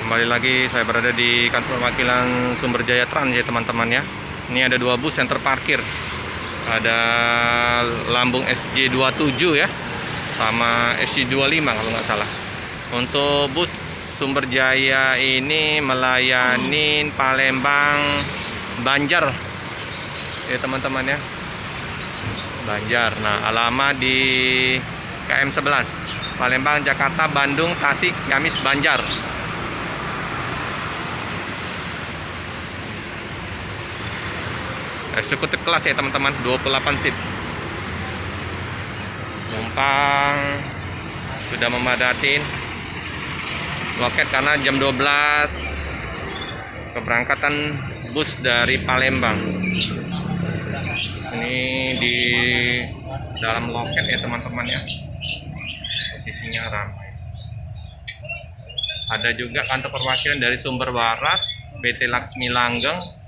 Kembali lagi saya berada di kantor perwakilan Sumber Jaya Trans ya teman-teman ya. Ini ada dua bus yang terparkir. Ada lambung SJ27 ya, sama SJ25 kalau nggak salah. Untuk bus Sumber Jaya ini melayani Palembang Banjar ya teman-teman ya. Banjar. Nah, alamat di KM 11 Palembang, Jakarta, Bandung, Tasik, Ciamis, Banjar. Eksekutif kelas ya teman-teman, 28 seat. Penumpang sudah memadatin loket karena jam 12 keberangkatan bus dari Palembang. Ini di dalam loket ya teman-teman ya. Posisinya ramai. Ada juga kantor perwakilan dari Sumber Waras, PT Laksmi Langgeng,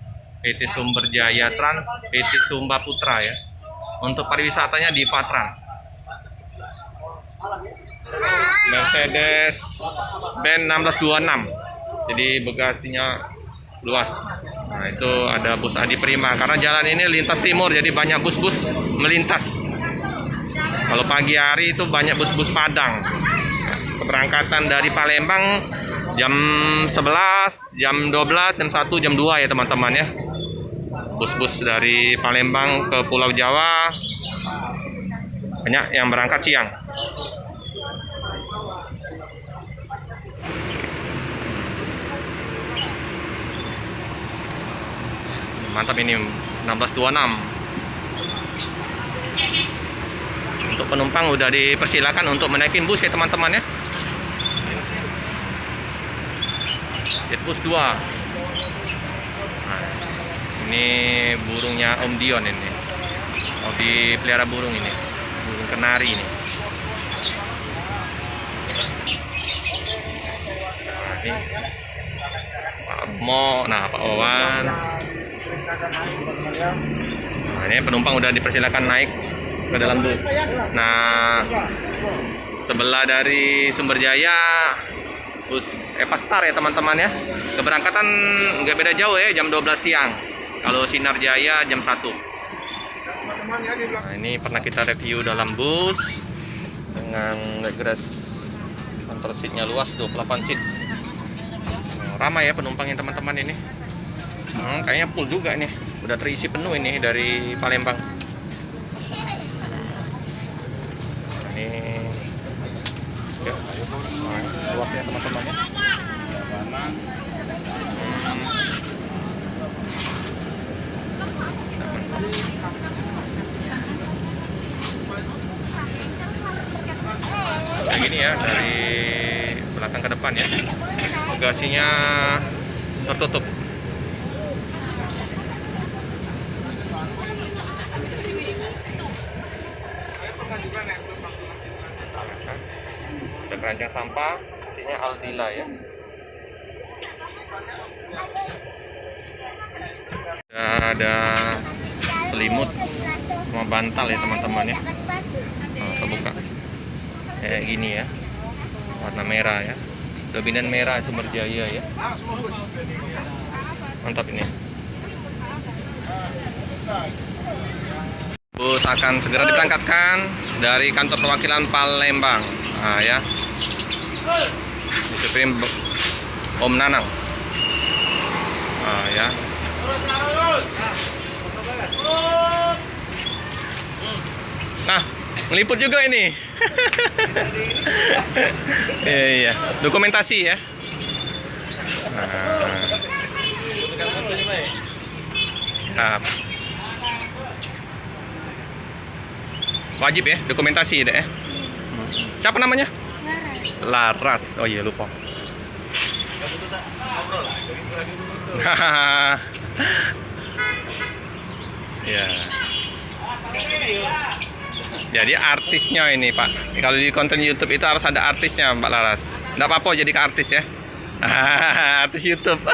PT Sumber Jaya Trans, PT Sumba Putra ya. Untuk pariwisatanya di Patran. Mercedes Benz 1626. Jadi bagasinya luas. Nah, itu ada bus Adi Prima karena jalan ini lintas timur jadi banyak bus-bus melintas. Kalau pagi hari itu banyak bus-bus Padang. Keberangkatan dari Palembang jam 11, jam 12, jam 1, jam 2 ya teman-teman ya. Bus-bus dari Palembang ke Pulau Jawa banyak yang berangkat siang. Mantap ini 1626. Untuk penumpang udah dipersilakan untuk menaikin bus ya teman-teman ya. Jetbus 2. Nah, ini burungnya Om Dion ini. Mau dipelihara burung ini. Burung kenari ini. Nah, ini Pak Mo, nah Pak Wawan. Nah, ini penumpang udah dipersilakan naik ke dalam bus. Nah, sebelah dari Sumber Jaya bus Epastar ya teman-teman ya. Keberangkatan nggak beda jauh ya, jam 12 siang. Kalau Sinar Jaya jam 1. Nah, ini pernah kita review dalam bus dengan legras counter seatnya luas 28 seat. Ramai ya penumpangnya teman-teman ini. Kayaknya full juga nih. Udah terisi penuh ini dari Palembang. Ini ya, luasnya teman-teman ya. Kayak gini ya dari belakang ke depan ya. Bagasinya tertutup. Ada keranjang sampah, isinya Aldila ya. Ada selimut sama bantal ya teman-teman ya. Nah, terbuka kayak gini ya, warna merah ya, dominan merah Sumber Jaya ya. Mantap ini. Bus akan segera diberangkatkan dari kantor perwakilan Palembang. Nah ya, disupirin Om Nanang. Nah ya. Nah, meliput juga ini. Iya, dokumentasi ya. Nah. Wajib ya, dokumentasi deh ya. Siapa namanya? Laras. Oh iya lupa. Ya. Jadi artisnya ini Pak. Kalau di konten YouTube itu harus ada artisnya Mbak Laras. Nggak apa-apa jadi ke artis ya. Artis YouTube.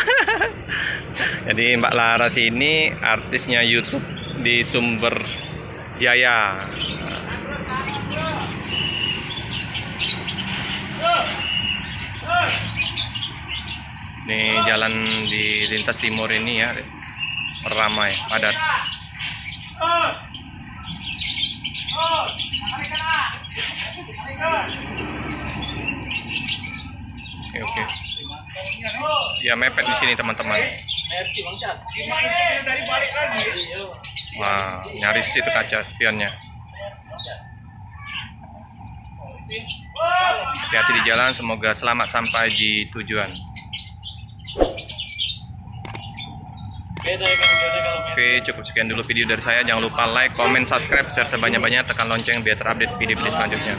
Jadi Mbak Laras ini artisnya YouTube di Sumber Jaya. Ini jalan di lintas timur ini ya, ramai, padat. Oke. Ya mepet di sini teman-teman. Wah, nyaris itu kaca spionnya. Hati-hati di jalan, semoga selamat sampai di tujuan. Oke, cukup sekian dulu video dari saya. Jangan lupa like, comment, subscribe, share sebanyak-banyaknya, tekan lonceng biar terupdate video-video selanjutnya.